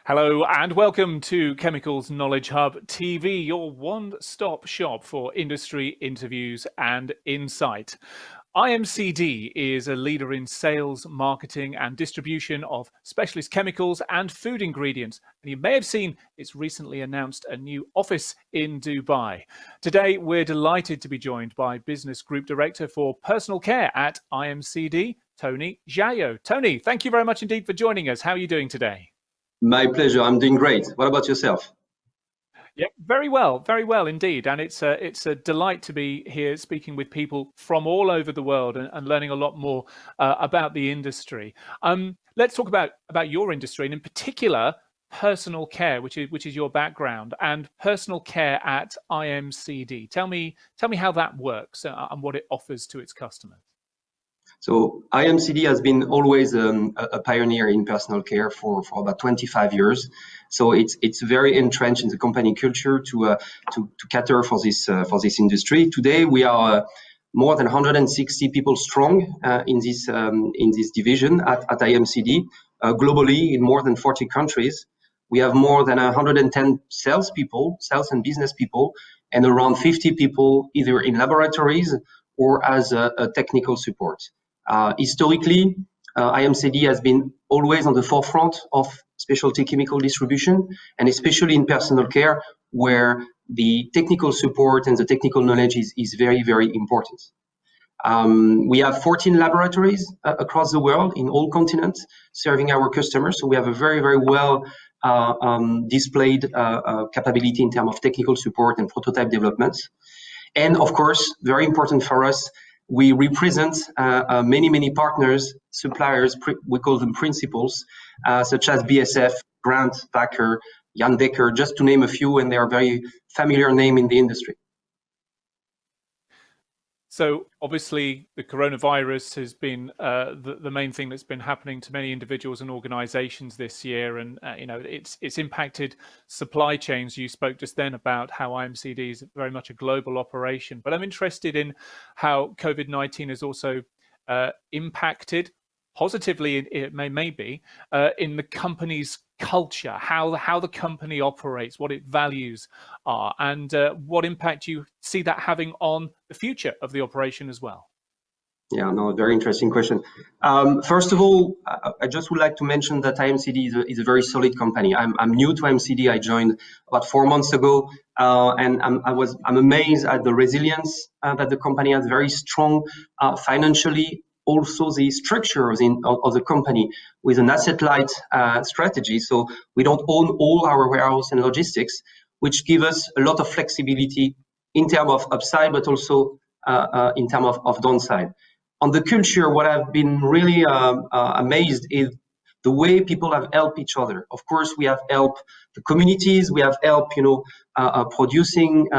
Hello and welcome to Chemicals Knowledge Hub TV, your one-stop shop for industry interviews and insight. IMCD is a leader in sales, marketing and distribution of specialist chemicals and food ingredients. And you may have seen it's recently announced a new office in Dubai. Today, we're delighted to be joined by Business Group Director for Personal Care at IMCD, Tony Jaillot. Tony, thank you very much indeed for joining us. How are you doing today? My pleasure. I'm doing great. What about yourself? Yeah, very well indeed. And it's a delight to be here speaking with people from all over the world and learning a lot more about the industry. Let's talk about your industry and in particular personal care, which is your background, and personal care at IMCD. Tell me how that works and what it offers to its customers. So IMCD has been always a pioneer in personal care for about 25 years. So it's very entrenched in the company culture to cater for this industry. Today we are more than 160 people strong in this division at IMCD globally in more than 40 countries. We have more than 110 sales and business people, and around 50 people either in laboratories or as a technical support. Historically, IMCD has been always on the forefront of specialty chemical distribution, and especially in personal care, where the technical support and the technical knowledge is very, very important. We have 14 laboratories across the world in all continents serving our customers. So we have a very, very well displayed capability in terms of technical support and prototype developments. And of course, very important for us, we represent many partners, suppliers, we call them principals, such as BASF, Grant, Baker, Jan Decker, just to name a few, and they are very familiar name in the industry. So obviously the coronavirus has been the main thing that's been happening to many individuals and organizations this year, and it's impacted supply chains. You spoke just then about how IMCD is very much a global operation, but I'm interested in how COVID-19 has also impacted positively, it may be, in the company's culture, how the company operates, what its values are, and what impact you see that having on the future of the operation as well. Yeah, no, very interesting question. First of all, I just would like to mention that IMCD is a very solid company. I'm new to IMCD. I joined about 4 months ago, and I'm amazed at the resilience that the company has. Very strong financially. Also, the structure of the company with an asset-light strategy. So we don't own all our warehouse and logistics, which give us a lot of flexibility in terms of upside, but also in terms of downside. On the culture, what I've been really amazed is the way people have helped each other. Of course, we have helped the communities. We have helped, producing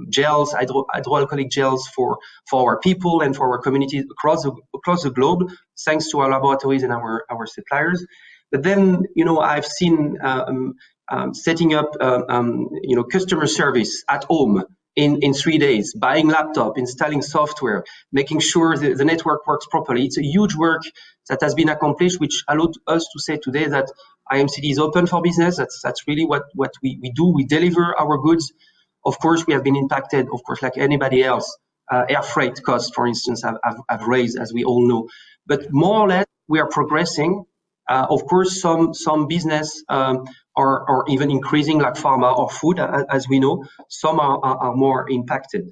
gels, hydroalcoholic gels for our people and for our communities across the globe, thanks to our laboratories and our suppliers. But then, I've seen setting up, customer service at home in 3 days, buying laptop, installing software, making sure the network works properly. It's a huge work that has been accomplished, which allowed us to say today that IMCD is open for business. That's really what we do. We deliver our goods. Of course, we have been impacted, of course, like anybody else. Air freight costs, for instance, have raised, as we all know. But more or less, we are progressing. Of course, some business are even increasing, like pharma or food, as we know. Some are more impacted.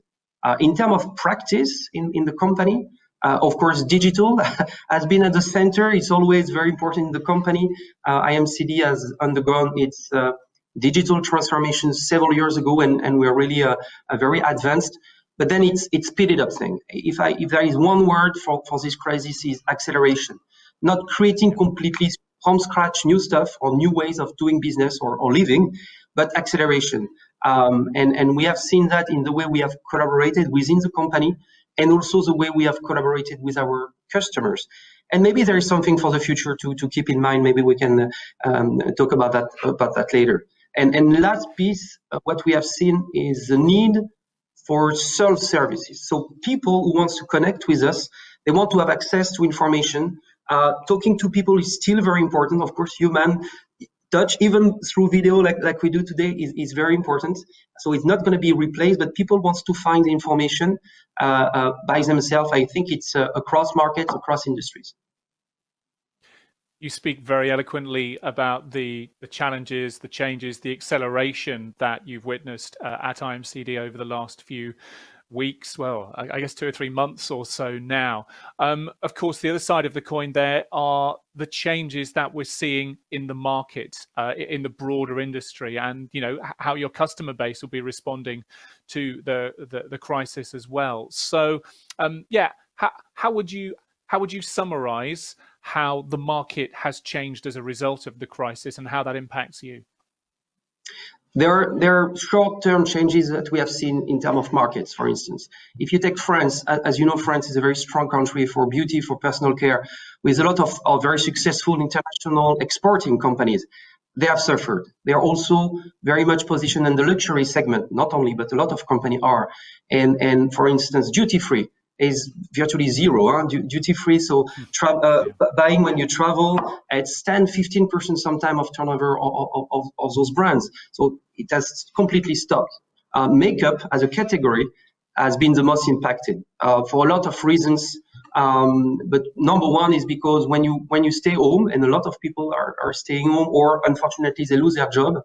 In terms of practice in the company, of course, digital has been at the center. It's always very important in the company. IMCD has undergone its digital transformation several years ago, and we're really very advanced. But then it's speeded up thing. If there is one word for this crisis, is acceleration. Not creating completely from scratch new stuff or new ways of doing business or living, but acceleration. And we have seen that in the way we have collaborated within the company, and also the way we have collaborated with our customers. And maybe there is something for the future to keep in mind. Maybe we can talk about that later. And last piece, what we have seen is the need for self-services. So people who want to connect with us, they want to have access to information. Talking to people is still very important. Of course, human touch, even through video like we do today, is very important. So it's not going to be replaced, but people want to find the information by themselves. I think it's across markets, across industries. You speak very eloquently about the challenges, the changes, the acceleration that you've witnessed at IMCD over the last few weeks, well, I guess 2 or 3 months or so now. Of course, the other side of the coin there are the changes that we're seeing in the market, in the broader industry, and how your customer base will be responding to the crisis as well. So, how would you summarize how the market has changed as a result of the crisis and how that impacts you? There are short-term changes that we have seen in terms of markets. For instance, if you take France, as you know, France is a very strong country for beauty, for personal care, with a lot of very successful international exporting companies. They have suffered. They are also very much positioned in the luxury segment, not only, but a lot of companies are. And for instance, duty-free is virtually zero, duty-free. So buying when you travel, it's 10-15% sometimes of turnover of those brands. So it has completely stopped. Makeup as a category has been the most impacted for a lot of reasons. But number one is because when you stay home, and a lot of people are staying home, or unfortunately they lose their job,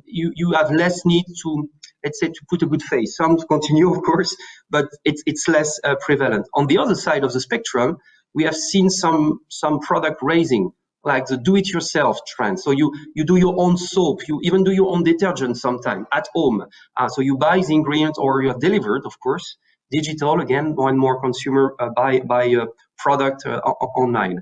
you have less need to, let's say, to put a good face. Some continue, of course, but it's less prevalent. On the other side of the spectrum, we have seen some product raising, like the do-it-yourself trend. So you do your own soap, you even do your own detergent sometime at home. So you buy the ingredients, or you're delivered, of course. Digital, again, more and more consumer buy a product online.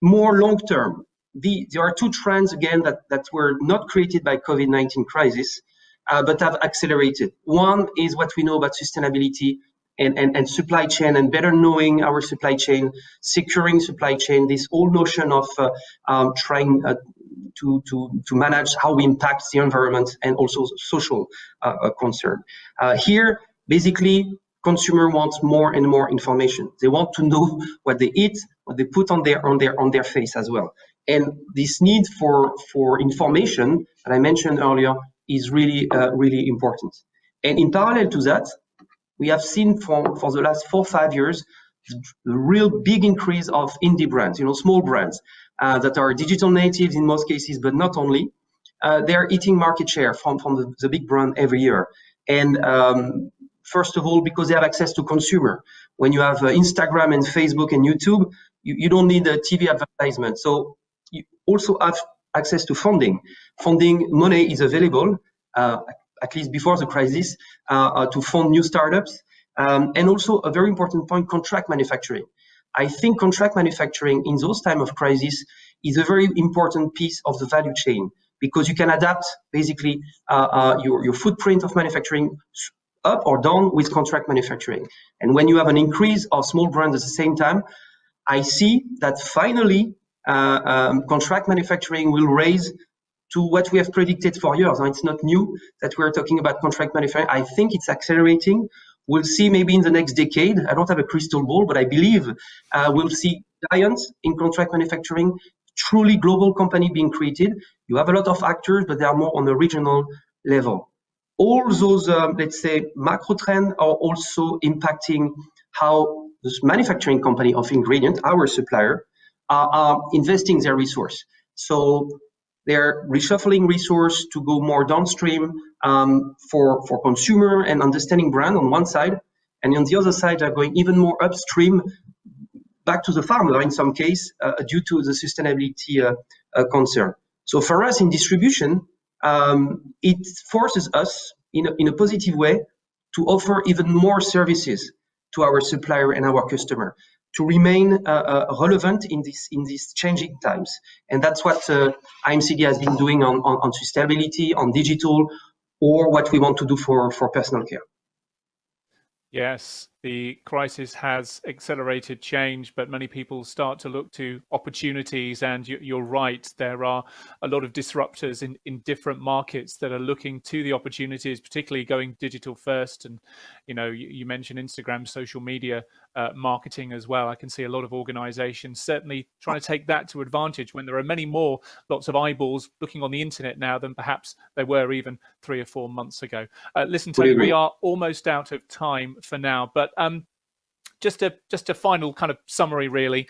More long-term, there are two trends, again, that were not created by COVID-19 crisis, but have accelerated. One is what we know about sustainability and supply chain, and better knowing our supply chain, securing supply chain, this whole notion of trying to manage how we impact the environment and also social concern. Here, basically, consumer wants more and more information. They want to know what they eat, what they put on their face as well. And this need for information that I mentioned earlier is really really important. And in parallel to that, we have seen for the last 4 or 5 years the real big increase of indie brands, small brands that are digital natives in most cases, but not only. They're eating market share from the big brand every year. And first of all, because they have access to consumer. When you have Instagram and Facebook and YouTube, you don't need a TV advertisement. So you also have access to funding. Funding money is available, at least before the crisis, to fund new startups. And also a very important point, contract manufacturing. I think contract manufacturing in those times of crisis is a very important piece of the value chain, because you can adapt basically your footprint of manufacturing up or down with contract manufacturing. And when you have an increase of small brands at the same time, I see that finally contract manufacturing will raise to what we have predicted for years. And it's not new that we're talking about contract manufacturing. I think it's accelerating. We'll see maybe in the next decade. I don't have a crystal ball, but I believe we'll see giants in contract manufacturing, truly global company being created. You have a lot of actors, but they are more on a regional level. All those, let's say, macro trends are also impacting how this manufacturing company of ingredient, our supplier, are investing their resource. So they're reshuffling resource to go more downstream for consumer and understanding brand on one side, and on the other side, they're going even more upstream, back to the farmer in some case, due to the sustainability concern. So for us in distribution, it forces us in a positive way to offer even more services to our supplier and our customer, to remain relevant in these changing times. And that's what IMCD has been doing on sustainability, on digital, or what we want to do for personal care. Yes, the crisis has accelerated change, but many people start to look to opportunities. And you're right, there are a lot of disruptors in different markets that are looking to the opportunities, particularly going digital first. And you mentioned Instagram, social media marketing as well. I can see a lot of organizations certainly trying to take that to advantage when there are many more, lots of eyeballs looking on the internet now than perhaps they were even 3 or 4 months ago. Listen, Tony, we are almost out of time for now, but just a final kind of summary, really.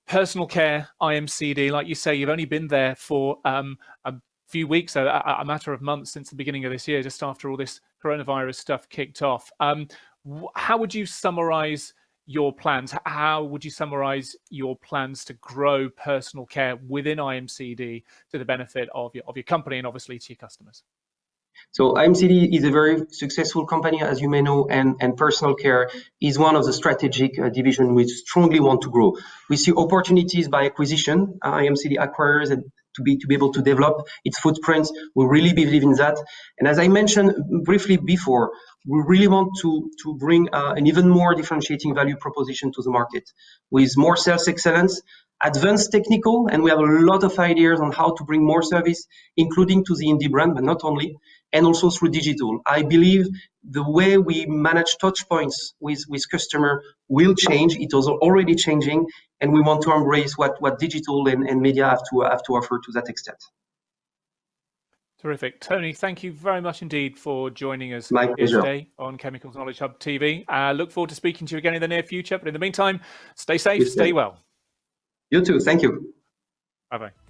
Personal care, IMCD, like you say, you've only been there for a few weeks, a matter of months since the beginning of this year, just after all this coronavirus stuff kicked off. How would you summarize your plans? How would you summarize your plans to grow personal care within IMCD to the benefit of your company and obviously to your customers? So IMCD is a very successful company, as you may know, and personal care is one of the strategic division we strongly want to grow. We see opportunities by acquisition. IMCD acquires and to be able to develop its footprints. We really believe in that. And as I mentioned briefly before, we really want to bring an even more differentiating value proposition to the market with more sales excellence, advanced technical, and we have a lot of ideas on how to bring more service, including to the indie brand, but not only, and also through digital. I believe the way we manage touch points with customer will change. It is already changing, and we want to embrace what digital and media have to offer to that extent. Terrific. Tony, thank you very much indeed for joining us My here pleasure. today on Chemicals Knowledge Hub TV. Look forward to speaking to you again in the near future. But in the meantime, stay safe, stay well. You too. Thank you. Bye-bye.